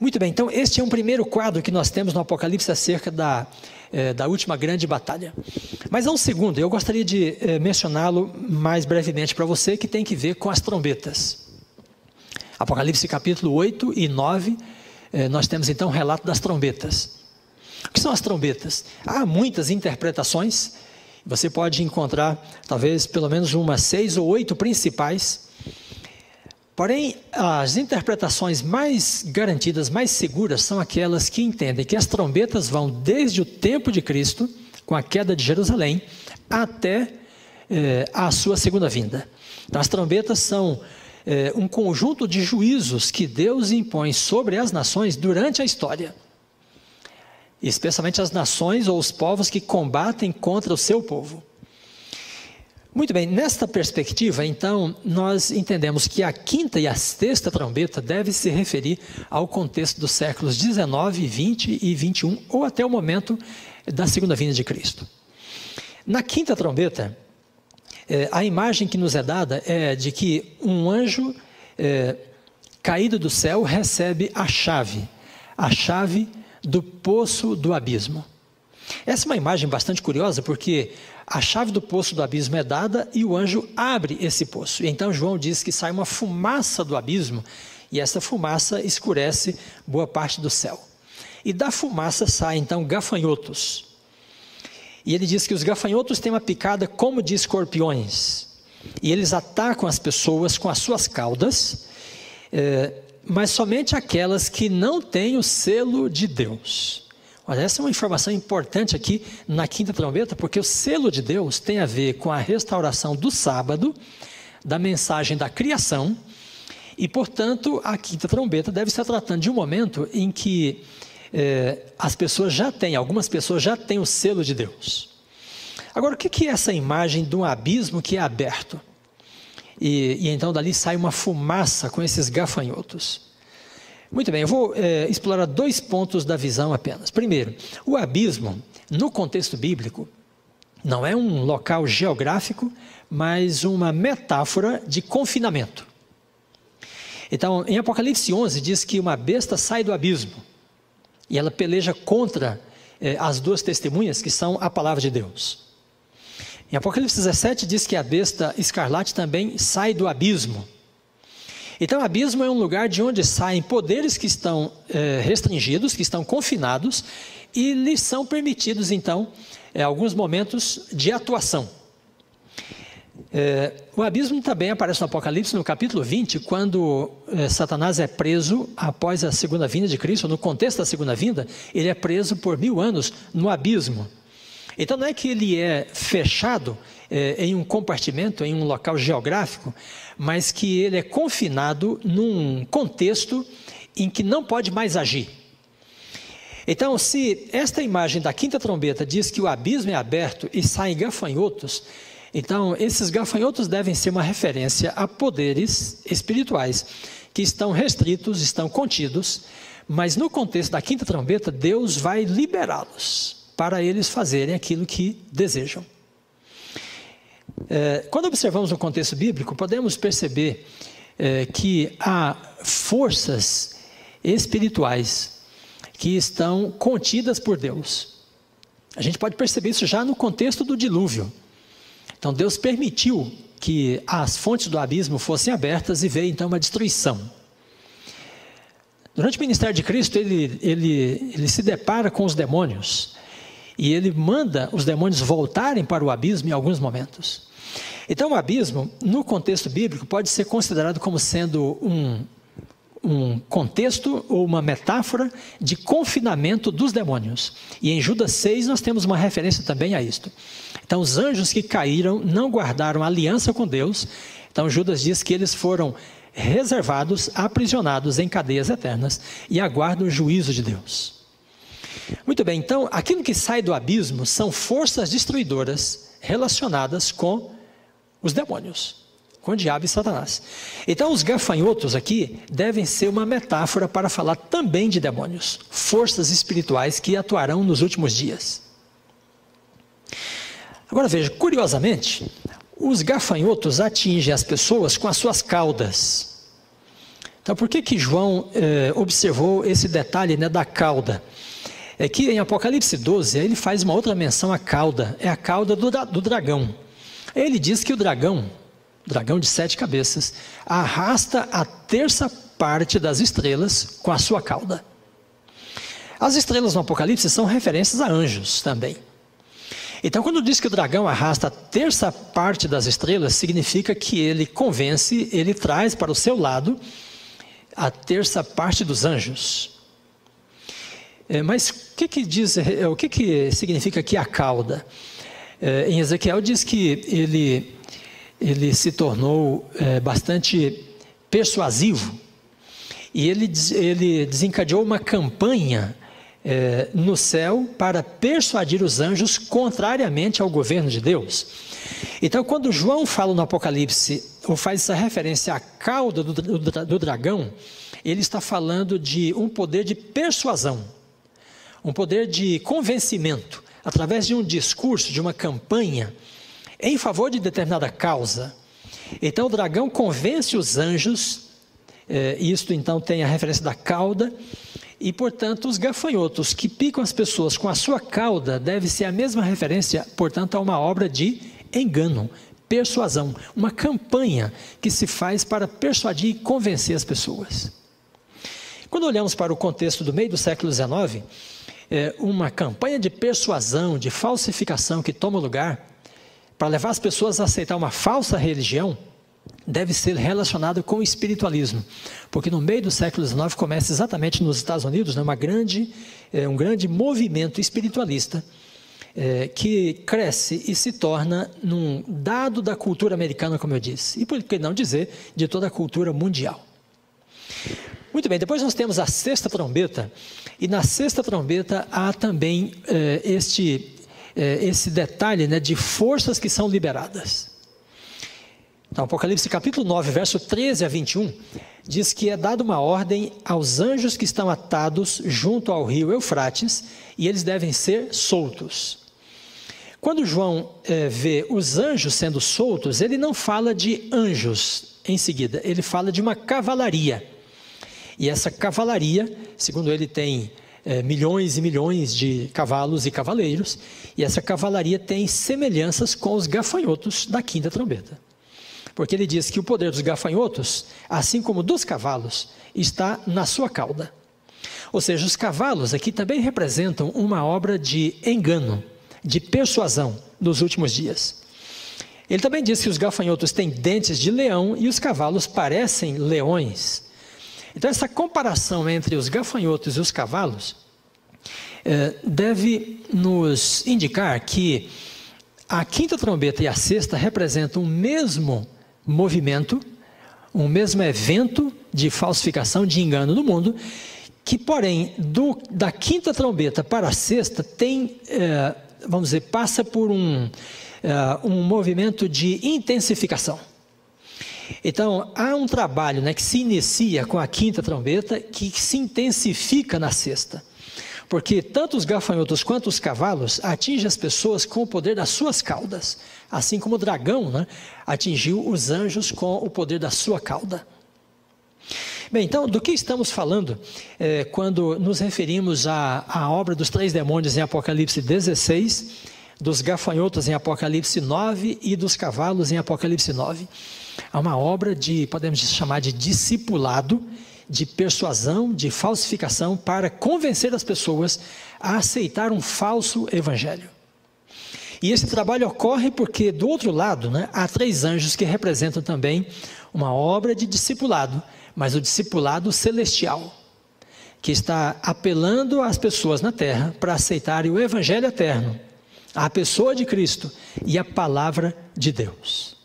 Muito bem, então este é um primeiro quadro que nós temos no Apocalipse acerca da última grande batalha. Mas há um segundo, eu gostaria de mencioná-lo mais brevemente para você, que tem que ver com as trombetas. Apocalipse capítulo 8 e 9, nós temos então o relato das trombetas. O que são as trombetas? Há muitas interpretações, você pode encontrar talvez pelo menos umas 6 ou 8 principais. Porém, as interpretações mais garantidas, mais seguras, são aquelas que entendem que as trombetas vão desde o tempo de Cristo, com a queda de Jerusalém, até a sua segunda vinda. Então, as trombetas são um conjunto de juízos que Deus impõe sobre as nações durante a história, especialmente as nações ou os povos que combatem contra o seu povo. Muito bem, nesta perspectiva, então, nós entendemos que a quinta e a sexta trombeta deve se referir ao contexto dos séculos 19, 20 e 21, ou até o momento da segunda vinda de Cristo. Na quinta trombeta, a imagem que nos é dada é de que um anjo caído do céu recebe a chave do poço do abismo. Essa é uma imagem bastante curiosa, porque a chave do poço do abismo é dada e o anjo abre esse poço. E então João diz que sai uma fumaça do abismo, e essa fumaça escurece boa parte do céu. E da fumaça saem então gafanhotos. E ele diz que os gafanhotos têm uma picada como de escorpiões, e eles atacam as pessoas com as suas caudas, mas somente aquelas que não têm o selo de Deus. Olha, essa é uma informação importante aqui na quinta trombeta, porque o selo de Deus tem a ver com a restauração do sábado, da mensagem da criação, e portanto a quinta trombeta deve estar tratando de um momento em que algumas pessoas já têm o selo de Deus. Agora, o que é essa imagem de um abismo que é aberto? E então dali sai uma fumaça com esses gafanhotos. Muito bem, eu vou explorar 2 pontos da visão apenas. Primeiro, o abismo, no contexto bíblico, não é um local geográfico, mas uma metáfora de confinamento. Então, em Apocalipse 11, diz que uma besta sai do abismo, e ela peleja contra as 2 testemunhas, que são a palavra de Deus. Em Apocalipse 17, diz que a besta escarlate também sai do abismo. Então, o abismo é um lugar de onde saem poderes que estão restringidos, que estão confinados, e lhes são permitidos, então, alguns momentos de atuação. O abismo também aparece no Apocalipse, no capítulo 20, quando Satanás é preso após a segunda vinda de Cristo. No contexto da segunda vinda, ele é preso por 1000 anos no abismo. Então, não é que ele é fechado em um compartimento, em um local geográfico, mas que ele é confinado num contexto em que não pode mais agir. Então, se esta imagem da quinta trombeta diz que o abismo é aberto e saem gafanhotos, então esses gafanhotos devem ser uma referência a poderes espirituais que estão restritos, estão contidos, mas no contexto da quinta trombeta, Deus vai liberá-los para eles fazerem aquilo que desejam. Quando observamos o contexto bíblico, podemos perceber que há forças espirituais que estão contidas por Deus. A gente pode perceber isso já no contexto do dilúvio. Então Deus permitiu que as fontes do abismo fossem abertas e veio então uma destruição. Durante o ministério de Cristo, ele se depara com os demônios e ele manda os demônios voltarem para o abismo em alguns momentos. Então o abismo, no contexto bíblico, pode ser considerado como sendo um contexto ou uma metáfora de confinamento dos demônios. E em Judas 6 nós temos uma referência também a isto. Então os anjos que caíram não guardaram aliança com Deus. Então Judas diz que eles foram reservados, aprisionados em cadeias eternas e aguardam o juízo de Deus. Muito bem, então aquilo que sai do abismo são forças destruidoras relacionadas com os demônios, com o diabo e Satanás. Então os gafanhotos aqui devem ser uma metáfora para falar também de demônios, forças espirituais que atuarão nos últimos dias. Agora veja, curiosamente, os gafanhotos atingem as pessoas com as suas caudas. Então, por que João observou esse detalhe, né, da cauda? É que em Apocalipse 12, ele faz uma outra menção à cauda, é a cauda do dragão. Ele diz que o dragão de 7 cabeças, arrasta a terça parte das estrelas com a sua cauda. As estrelas no Apocalipse são referências a anjos também. Então, quando diz que o dragão arrasta a terça parte das estrelas, significa que ele convence, ele traz para o seu lado a terça parte dos anjos. Mas o que significa aqui a cauda? Em Ezequiel diz que ele se tornou bastante persuasivo e ele desencadeou uma campanha no céu para persuadir os anjos contrariamente ao governo de Deus. Então, quando João fala no Apocalipse, ou faz essa referência à cauda do dragão, ele está falando de um poder de persuasão, um poder de convencimento, através de um discurso, de uma campanha, em favor de determinada causa. Então o dragão convence os anjos, isto então tem a referência da cauda, e portanto os gafanhotos que picam as pessoas com a sua cauda, deve ser a mesma referência, portanto, a uma obra de engano, persuasão, uma campanha que se faz para persuadir e convencer as pessoas. Quando olhamos para o contexto do meio do século XIX, uma campanha de persuasão, de falsificação que toma lugar, para levar as pessoas a aceitar uma falsa religião, deve ser relacionado com o espiritualismo, porque no meio do século XIX começa exatamente nos Estados Unidos, né, um grande movimento espiritualista que cresce e se torna num dado da cultura americana, como eu disse, e por que não dizer, de toda a cultura mundial. Muito bem, depois nós temos a sexta trombeta, e na sexta trombeta há também esse detalhe, né, de forças que são liberadas. Então, Apocalipse capítulo 9, verso 13 a 21, diz que é dada uma ordem aos anjos que estão atados junto ao rio Eufrates, e eles devem ser soltos. Quando João vê os anjos sendo soltos, ele não fala de anjos em seguida, ele fala de uma cavalaria. E essa cavalaria, segundo ele, tem milhões e milhões de cavalos e cavaleiros, e essa cavalaria tem semelhanças com os gafanhotos da quinta trombeta. Porque ele diz que o poder dos gafanhotos, assim como dos cavalos, está na sua cauda. Ou seja, os cavalos aqui também representam uma obra de engano, de persuasão nos últimos dias. Ele também diz que os gafanhotos têm dentes de leão e os cavalos parecem leões. Então, essa comparação entre os gafanhotos e os cavalos deve nos indicar que a quinta trombeta e a sexta representam o mesmo movimento, um mesmo evento de falsificação, de engano no mundo, que, porém, da quinta trombeta para a sexta tem, vamos dizer, passa por um movimento de intensificação. Então, há um trabalho, né, que se inicia com a quinta trombeta, que se intensifica na sexta. Porque tanto os gafanhotos quanto os cavalos atingem as pessoas com o poder das suas caudas. Assim como o dragão, né, atingiu os anjos com o poder da sua cauda. Bem, então, do que estamos falando quando nos referimos à obra dos 3 demônios em Apocalipse 16, dos gafanhotos em Apocalipse 9 e dos cavalos em Apocalipse 9? Há uma obra podemos chamar de discipulado, de persuasão, de falsificação, para convencer as pessoas a aceitar um falso evangelho. E esse trabalho ocorre porque, do outro lado, né, há 3 anjos que representam também uma obra de discipulado, mas o discipulado celestial, que está apelando às pessoas na terra para aceitarem o evangelho eterno, a pessoa de Cristo e a palavra de Deus.